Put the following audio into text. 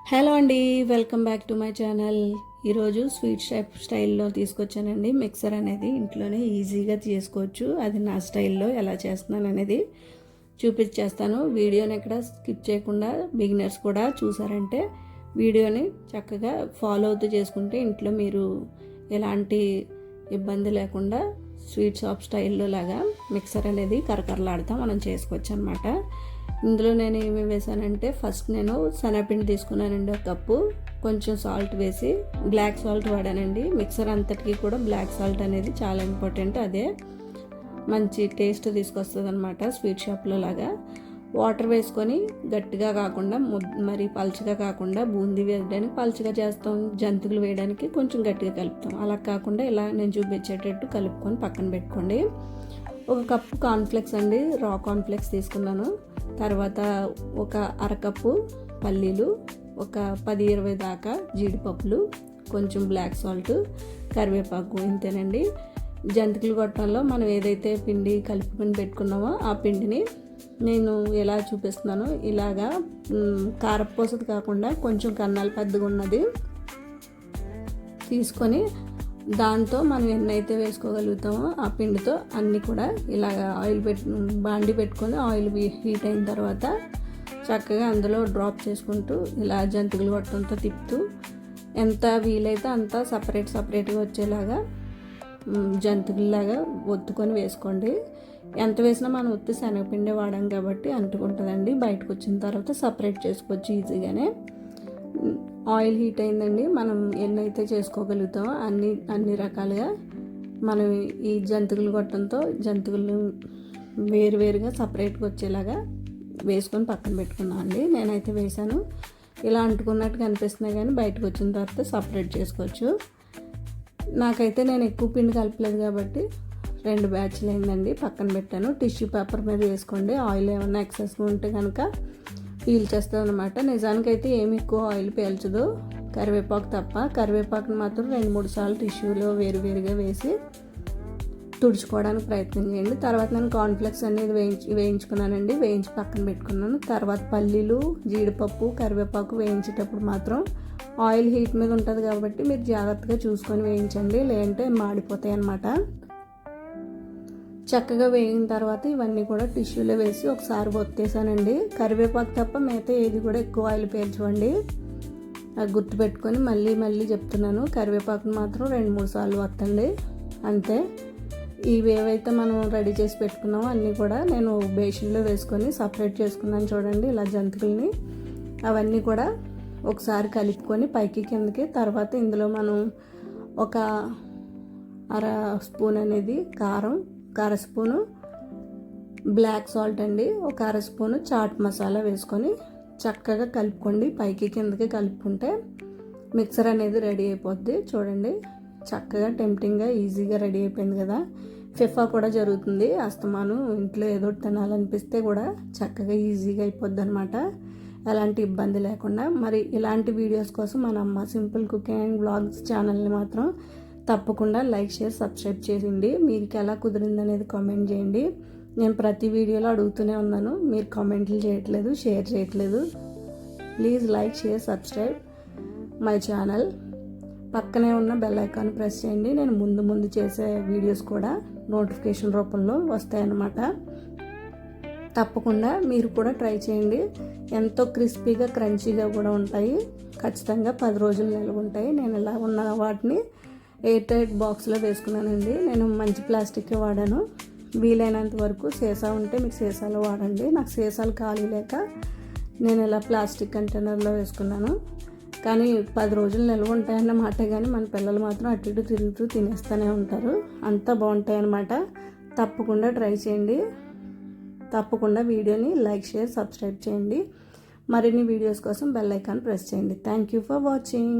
Hello అండి, welcome back to my channel. ఈరోజు sweet shop స్టైల్లో తీసుకొచ్చానండి. మిక్సర్ అనేది ఇంట్లోనే ఈజీగా చేసుకోవచ్చు. అది నా స్టైల్లో ఎలా చేస్తున్నాను అనేది చూపించేస్తాను. వీడియోని ఎక్కడ స్కిప్ చేయకుండా బిగినర్స్ కూడా చూసారంటే వీడియోని చక్కగా ఫాలో అవుతూ చేసుకుంటే ఇంట్లో మీరు ఎలాంటి ఇబ్బంది లేకుండా స్వీట్ షాప్ స్టైల్లో లాగా మిక్సర్ అనేది కరకరలాడుతూ మనం చేసుకోవచ్చు అనమాట. ఇందులో నేను ఏమేమి వేసానంటే ఫస్ట్ నేను శనగపిండి తీసుకున్నానండి, ఒక కప్పు. కొంచెం సాల్ట్ వేసి బ్లాక్ సాల్ట్ వాడానండి. మిక్సర్ అంతటికి కూడా బ్లాక్ సాల్ట్ అనేది చాలా ఇంపార్టెంట్. అదే మంచి టేస్ట్ తీసుకొస్తుంది అనమాట స్వీట్ షాప్లో లాగా. వాటర్ వేసుకొని గట్టిగా కాకుండా మరి పలుచగా కాకుండా బూందీ వేయడానికి పలుచగా చేస్తాం, జంతికలు వేయడానికి కొంచెం గట్టిగా కలుపుతాం. అలా కాకుండా ఇలా నేను చూపించేటట్టు కలుపుకొని పక్కన పెట్టుకోండి. ఒక కప్పు కార్న్ఫ్లెక్స్ అండి, రా కార్న్ఫ్లెక్స్ తీసుకున్నాను. తర్వాత ఒక అరకప్పు పల్లీలు, ఒక 10-20 దాకా జీడిపప్పులు, కొంచెం బ్లాక్ సాల్ట్, కరివేపాకు, ఇంతేనండి. జంతికలు కొట్టడంలో మనం ఏదైతే పిండి కలుపుకొని పెట్టుకున్నామో ఆ పిండిని నేను ఎలా చూపిస్తున్నానో ఇలాగా కారపోసది కాకుండా కొంచెం కన్నాలు పెద్దగా ఉన్నది తీసుకొని దాంతో మనం ఎన్నైతే వేసుకోగలుగుతామో ఆ పిండితో అన్నీ కూడా ఇలాగ ఆయిల్ బాండి పెట్టుకొని ఆయిల్ హీట్ అయిన తర్వాత చక్కగా అందులో డ్రాప్ చేసుకుంటూ ఇలా జంతికలు కొట్టడంతో తిప్పుతూ ఎంత వీలైతే అంత సపరేట్గా వచ్చేలాగా జంతికల్లాగా ఒత్తుకొని వేసుకోండి. ఎంత వేసినా మనం ఒత్తి శనగపిండి వాడాం కాబట్టి అంటుకుంటుందండి. బయటకు వచ్చిన తర్వాత సపరేట్ చేసుకోవచ్చు ఈజీగానే. ఆయిల్ హీట్ అయిందండి. మనం ఎన్నైతే చేసుకోగలుగుతామో అన్ని రకాలుగా మనం ఈ జంతికలు కొట్టడంతో జంతికలు వేరువేరుగా సపరేట్గా వచ్చేలాగా వేసుకొని పక్కన పెట్టుకున్నాం అండి. నేనైతే వేసాను. ఇలా అంటుకున్నట్టుగా అనిపిస్తున్నాయి కానీ బయటకు వచ్చిన తర్వాత సపరేట్ చేసుకోవచ్చు. నాకైతే నేను ఎక్కువ పిండి కలపలేదు కాబట్టి 2 బ్యాచ్లు అయిందండి, పక్కన పెట్టాను. టిష్యూ పేపర్ మీద వేసుకోండి. ఆయిల్ ఏమన్నా ఎక్సెస్గా ఉంటే కనుక పీల్చేస్తుంది అనమాట. నిజానికైతే ఏమి ఎక్కువ ఆయిల్ పీల్చదు, కరివేపాకు తప్ప. కరివేపాకుని మాత్రం 2-3 సార్లు టిష్యూలో వేరువేరుగా వేసి తుడుచుకోవడానికి ప్రయత్నం చేయండి. తర్వాత నేను కార్న్ఫ్లెక్స్ అనేది వేయించుకున్నానండి, వేయించి పక్కన పెట్టుకున్నాను. తర్వాత పల్లీలు, జీడిపప్పు, కరివేపాకు వేయించేటప్పుడు మాత్రం ఆయిల్ హీట్ మీద ఉంటుంది కాబట్టి మీరు జాగ్రత్తగా చూసుకొని వేయించండి, లేదంటే మాడిపోతాయి అన్నమాట. చక్కగా వేగిన తర్వాత ఇవన్నీ కూడా టిష్యూలో వేసి ఒకసారి ఒత్తేసానండి. కరివేపాకు తప్ప మిగతా ఏది కూడా ఎక్కువ ఆయిల్ పీల్చవండి. అది గుర్తుపెట్టుకొని మళ్ళీ చెప్తున్నాను, కరివేపాకుని మాత్రం 2-3 సార్లు వత్తండి, అంతే. ఇవి ఏవైతే మనం రెడీ చేసి పెట్టుకున్నామో అన్నీ కూడా నేను బేషన్లో వేసుకొని సపరేట్ చేసుకున్నాను చూడండి, ఇలా జంతికల్ని. అవన్నీ కూడా ఒకసారి కలుపుకొని పైకి కిందకి. తర్వాత ఇందులో మనం ఒక 1/2 స్పూన్ అనేది కారం, 1/2 స్పూను బ్లాక్ సాల్ట్ అండి, ఒక 1/2 స్పూను చాట్ మసాలా వేసుకొని చక్కగా కలుపుకోండి. పైకి కిందకి కలుపుకుంటే మిక్సర్ అనేది రెడీ అయిపోద్ది. చూడండి, చక్కగా టెంప్టింగ్గా ఈజీగా రెడీ అయిపోయింది కదా. ఫిఫా కూడా జరుగుతుంది, అస్తమాను ఇంట్లో ఏదో తినాలనిపిస్తే కూడా చక్కగా ఈజీగా అయిపోద్ది అనమాట, ఎలాంటి ఇబ్బంది లేకుండా. మరి ఇలాంటి వీడియోస్ కోసం మన అమ్మ సింపుల్ కుకింగ్ అండ్ బ్లాగ్స్ ఛానల్ని మాత్రం తప్పకుండా లైక్, షేర్, సబ్స్క్రైబ్ చేయండి. మీకు ఎలా కుదిరింది అనేది కామెంట్ చేయండి. నేను ప్రతి వీడియోలో అడుగుతూనే ఉన్నాను, మీరు కామెంట్లు చేయట్లేదు, షేర్ చేయట్లేదు. Please like, share, subscribe my channel. పక్కనే ఉన్న బెల్ ఐకాన్ ప్రెస్ చేయండి. నేను ముందు చేసే వీడియోస్ కూడా నోటిఫికేషన్ రూపంలో వస్తాయన్నమాట. తప్పకుండా మీరు కూడా ట్రై చేయండి. ఎంతో క్రిస్పీగా, క్రంచీగా కూడా ఉంటాయి. ఖచ్చితంగా 10 రోజులు నిల్వ ఉంటాయి. నేను ఇలా ఉన్న వాటిని ఎయిర్ టైట్ బాక్స్లో వేసుకున్నానండి. నేను మంచి ప్లాస్టిక్ వాడాను. వీలైనంత వరకు సీసా ఉంటే మీకు సీసాలో వాడండి. నాకు సీసాలు ఖాళీ లేక నేను ఇలా ప్లాస్టిక్ కంటైనర్లో వేసుకున్నాను. కానీ 10 రోజులు నిల్వ ఉంటాయన్నమాట. కానీ మన పిల్లలు మాత్రం అటు ఇటు తిరుగుతూ తినేస్తూనే ఉంటారు. అంతా బాగుంటాయి అన్నమాట. తప్పకుండా ట్రై చేయండి. తప్పకుండా వీడియోని లైక్, షేర్, సబ్స్క్రైబ్ చేయండి. మరిన్ని వీడియోస్ కోసం బెల్ ఐకాన్ ప్రెస్ చేయండి. Thank you for watching.